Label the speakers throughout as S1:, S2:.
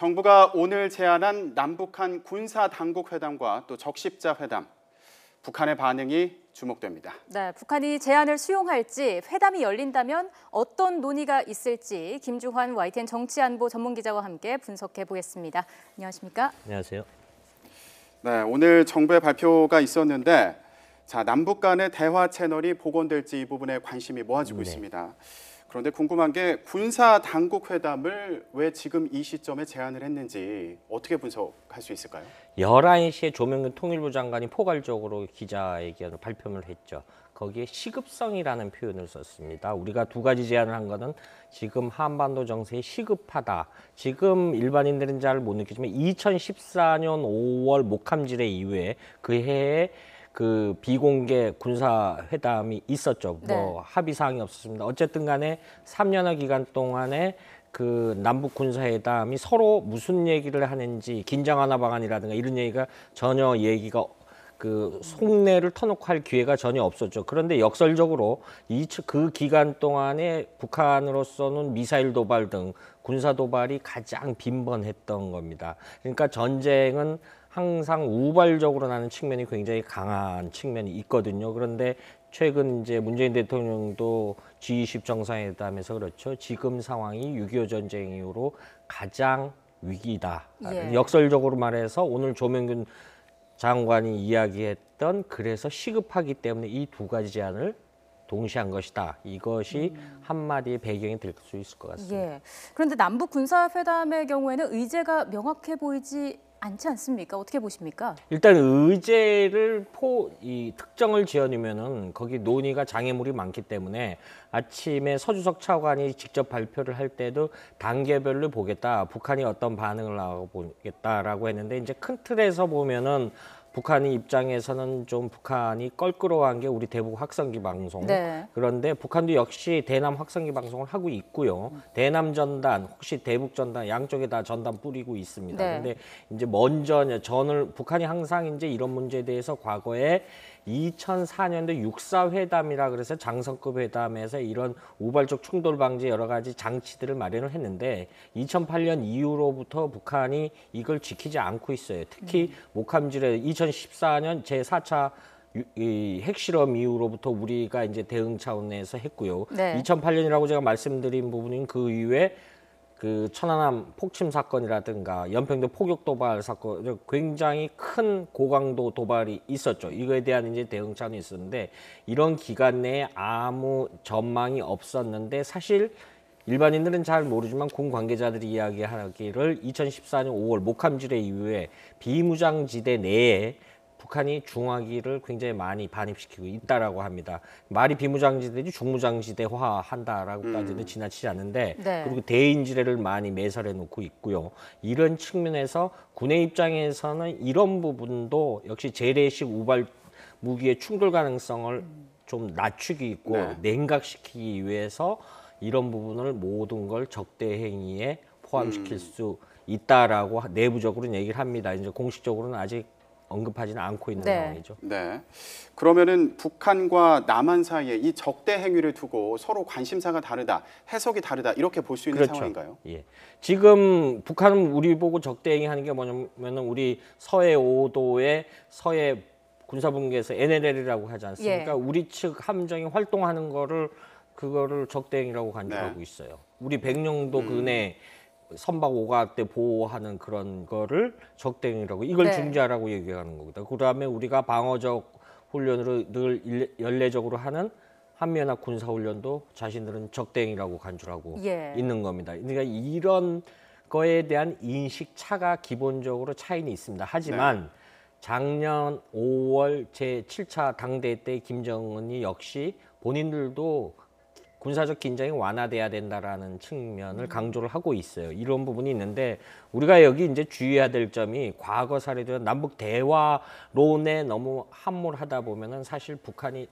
S1: 정부가 오늘 제안한 남북한 군사당국회담과 또 적십자 회담, 북한의 반응이 주목됩니다.
S2: 네, 북한이 제안을 수용할지, 회담이 열린다면 어떤 논의가 있을지 김주환 YTN 정치안보 전문기자와 함께 분석해 보겠습니다. 안녕하십니까?
S3: 안녕하세요.
S1: 네, 오늘 정부의 발표가 있었는데 남북 간의 대화 채널이 복원될지 이 부분에 관심이 모아지고 있습니다. 그런데 궁금한 게 군사 당국 회담을 왜 지금 이 시점에 제안을 했는지 어떻게 분석할 수 있을까요?
S3: 11시에 조명근 통일부 장관이 포괄적으로 기자회견을 발표를 했죠. 거기에 시급성이라는 표현을 썼습니다. 우리가 두 가지 제안을 한 거는 지금 한반도 정세에 시급하다. 지금 일반인들은 잘 못 느끼지만 2014년 5월 목함지뢰 이후에 그 해에 그 비공개 군사회담이 있었죠. 뭐 합의 사항이 없었습니다. 어쨌든 간에 3년여 기간 동안에 그 남북 군사회담이 서로 무슨 얘기를 하는지 긴장 완화 방안이라든가 이런 얘기가 전혀 얘기가 그 속내를 터놓고 할 기회가 전혀 없었죠. 그런데 역설적으로 그 기간 동안에 북한으로서는 미사일 도발 등 군사 도발이 가장 빈번했던 겁니다. 그러니까 전쟁은 항상 우발적으로 나는 측면이 굉장히 강한 측면이 있거든요. 그런데 최근 이제 문재인 대통령도 G20 정상회담에서 그렇죠. 지금 상황이 6.25 전쟁 이후로 가장 위기다. 역설적으로 말해서 오늘 조명근 장관이 이야기했던 그래서 시급하기 때문에 이 두 가지 제안을 동시에 한 것이다. 이것이 한마디의 배경이 될 수 있을 것 같습니다.
S2: 그런데 남북 군사회담의 경우에는 의제가 명확해 보이지 않지 않습니까? 어떻게 보십니까?
S3: 일단 의제를 특정을 지어내면은 거기 논의가 장애물이 많기 때문에 아침에 서주석 차관이 직접 발표를 할 때도 단계별로 보겠다. 북한이 어떤 반응을 하고 보겠다라고 했는데 이제 큰 틀에서 보면은 북한이 입장에서는 좀 북한이 껄끄러워한 게 우리 대북 확성기 방송. 그런데 북한도 역시 대남 확성기 방송을 하고 있고요. 대남 전단, 혹시 대북 전단 양쪽에 다 전단 뿌리고 있습니다. 그런데 이제 먼저 북한이 항상 이제 이런 문제에 대해서 과거에 2004년도 육사회담이라 그래서 장성급 회담에서 이런 우발적 충돌 방지 여러 가지 장치들을 마련을 했는데 2008년 이후로부터 북한이 이걸 지키지 않고 있어요. 특히 목함지뢰 2014년 제4차 핵실험 이후로부터 우리가 이제 대응 차원에서 했고요. 2008년이라고 제가 말씀드린 부분인 그 이후에 그 천안함 폭침 사건이라든가 연평도 포격 도발 사건 굉장히 큰 고강도 도발이 있었죠. 이거에 대한 이제 대응 차원이 있었는데 이런 기간 내에 아무 전망이 없었는데 사실 일반인들은 잘 모르지만 군 관계자들이 이야기하기를 2014년 5월 목함지뢰 이후에 비무장지대 내에 북한이 중화기를 굉장히 많이 반입시키고 있다라고 합니다. 말이 비무장지대지 중무장지대화 한다라고까지는 지나치지 않는데 그리고 대인지뢰를 많이 매설해 놓고 있고요. 이런 측면에서 군의 입장에서는 이런 부분도 역시 재래식 우발 무기의 충돌 가능성을 좀 낮추기 있고 냉각시키기 위해서 이런 부분을 모든 걸 적대 행위에 포함시킬 수 있다라고 내부적으로는 얘기를 합니다. 이제 공식적으로는 아직 언급하지는 않고 있는 상황이죠.
S1: 그러면은 북한과 남한 사이에 이 적대 행위를 두고 서로 관심사가 다르다, 해석이 다르다 이렇게 볼 수 있는 상황인가요?
S3: 지금 북한은 우리 보고 적대 행위하는 게 뭐냐면은 우리 서해 5도의 서해 군사분계에서 NLL이라고 하지 않습니까? 우리 측 함정이 활동하는 그거를 적대 행위라고 간주하고 있어요. 우리 백령도 근해 선박 오가 때 보호하는 그런 거를 적대행위라고 이걸 중재하라고 얘기하는 겁니다. 그다음에 우리가 방어적 훈련으로 늘 연례적으로 하는 한미연합 군사훈련도 자신들은 적대행위라고 간주하고 있는 겁니다. 그러니까 이런 거에 대한 인식 차가 기본적으로 차이는 있습니다. 하지만 작년 5월 제7차 당대회 때 김정은이 역시 본인들도 군사적 긴장이 완화돼야 된다라는 측면을 강조를 하고 있어요. 이런 부분이 있는데 우리가 여기 이제 주의해야 될 점이 과거 사례도 남북 대화론에 너무 함몰하다 보면은 사실 북한이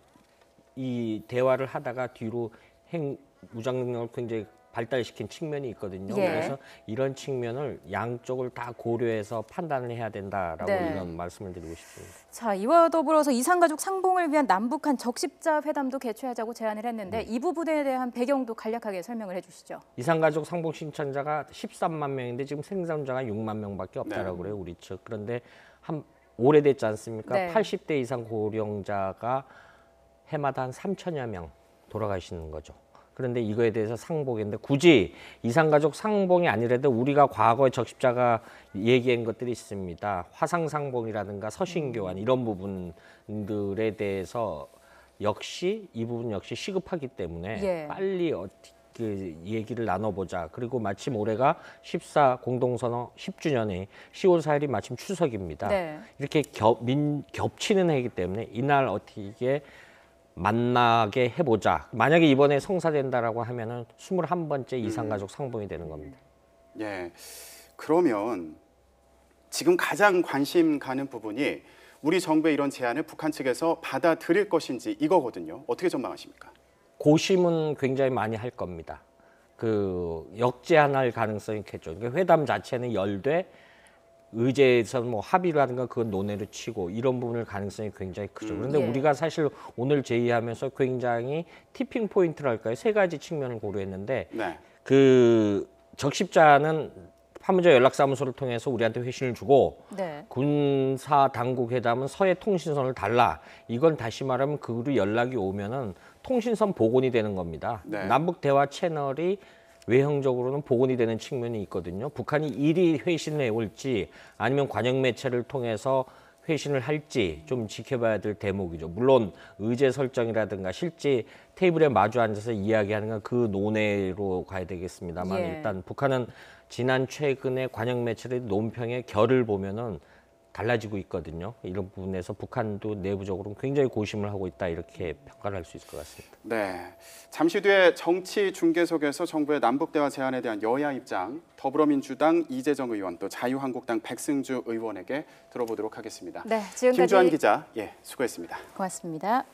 S3: 이 대화를 하다가 뒤로 무장 능력을 굉장히 발달시킨 측면이 있거든요.
S2: 예.
S3: 그래서 이런 측면을 양쪽을 다 고려해서 판단을 해야 된다라고
S2: 네.
S3: 이런 말씀을 드리고 싶습니다.
S2: 자, 이와 더불어서 이산가족 상봉을 위한 남북한 적십자 회담도 개최하자고 제안을 했는데 이 부분에 대한 배경도 간략하게 설명을 해주시죠.
S3: 이산가족 상봉 신청자가 13만 명인데 지금 생존자가 6만 명밖에 없다라고
S1: 네.
S3: 그래요, 우리 측. 그런데 한 오래됐지 않습니까?
S2: 네.
S3: 80대 이상 고령자가 해마다 한 3천여 명 돌아가시는 거죠. 그런데 이거에 대해서 상봉인데 굳이 이산가족 상봉이 아니라도 우리가 과거에 적십자가 얘기한 것들이 있습니다. 화상상봉이라든가 서신교환 이런 부분들에 대해서 역시 이 부분 역시 시급하기 때문에
S2: 예.
S3: 빨리 그 얘기를 나눠보자. 그리고 마침 올해가 14 공동선언 10주년이 10월 4일이 마침 추석입니다.
S2: 네.
S3: 이렇게 겹치는 해이기 때문에 이날 어떻게 만나게 해보자. 만약에 이번에 성사된다라고 하면은 21번째 이산가족 상봉이 되는 겁니다.
S1: 예. 그러면 지금 가장 관심 가는 부분이 우리 정부의 이런 제안을 북한 측에서 받아들일 것인지 이거거든요. 어떻게 전망하십니까?
S3: 고심은 굉장히 많이 할 겁니다. 그 역제한할 가능성이 크죠. 그러니까 회담 자체는 열되 의제에서 뭐 합의라든가 그건 논의를 치고 이런 부분을 가능성이 굉장히 크죠. 그런데
S2: 예.
S3: 우리가 사실 오늘 제의하면서 굉장히 티핑 포인트랄까요? 세 가지 측면을 고려했는데
S1: 네.
S3: 그 적십자는 판문점 연락사무소를 통해서 우리한테 회신을 주고
S2: 네.
S3: 군사 당국 회담은 서해 통신선을 달라. 이건 다시 말하면 그로 연락이 오면은 통신선 복원이 되는 겁니다.
S1: 네.
S3: 남북 대화 채널이 외형적으로는 복원이 되는 측면이 있거든요. 북한이 일이 회신을 해올지 아니면 관영 매체를 통해서 회신을 할지 좀 지켜봐야 될 대목이죠. 물론 의제 설정이라든가 실제 테이블에 마주 앉아서 이야기하는 건 그 논의로 가야 되겠습니다만
S2: 예.
S3: 일단 북한은 지난 최근에 관영 매체의 논평의 결을 보면은 달라지고 있거든요. 이런 부분에서 북한도 내부적으로 굉장히 고심을 하고 있다 이렇게 평가를 할 수 있을 것 같습니다.
S1: 네. 잠시 뒤에 정치 중계석에서 정부의 남북 대화 제안에 대한 여야 입장, 더불어민주당 이재정 의원 또 자유한국당 백승주 의원에게 들어보도록 하겠습니다.
S2: 네, 지금까지
S1: 김주한 기자, 수고했습니다.
S2: 고맙습니다.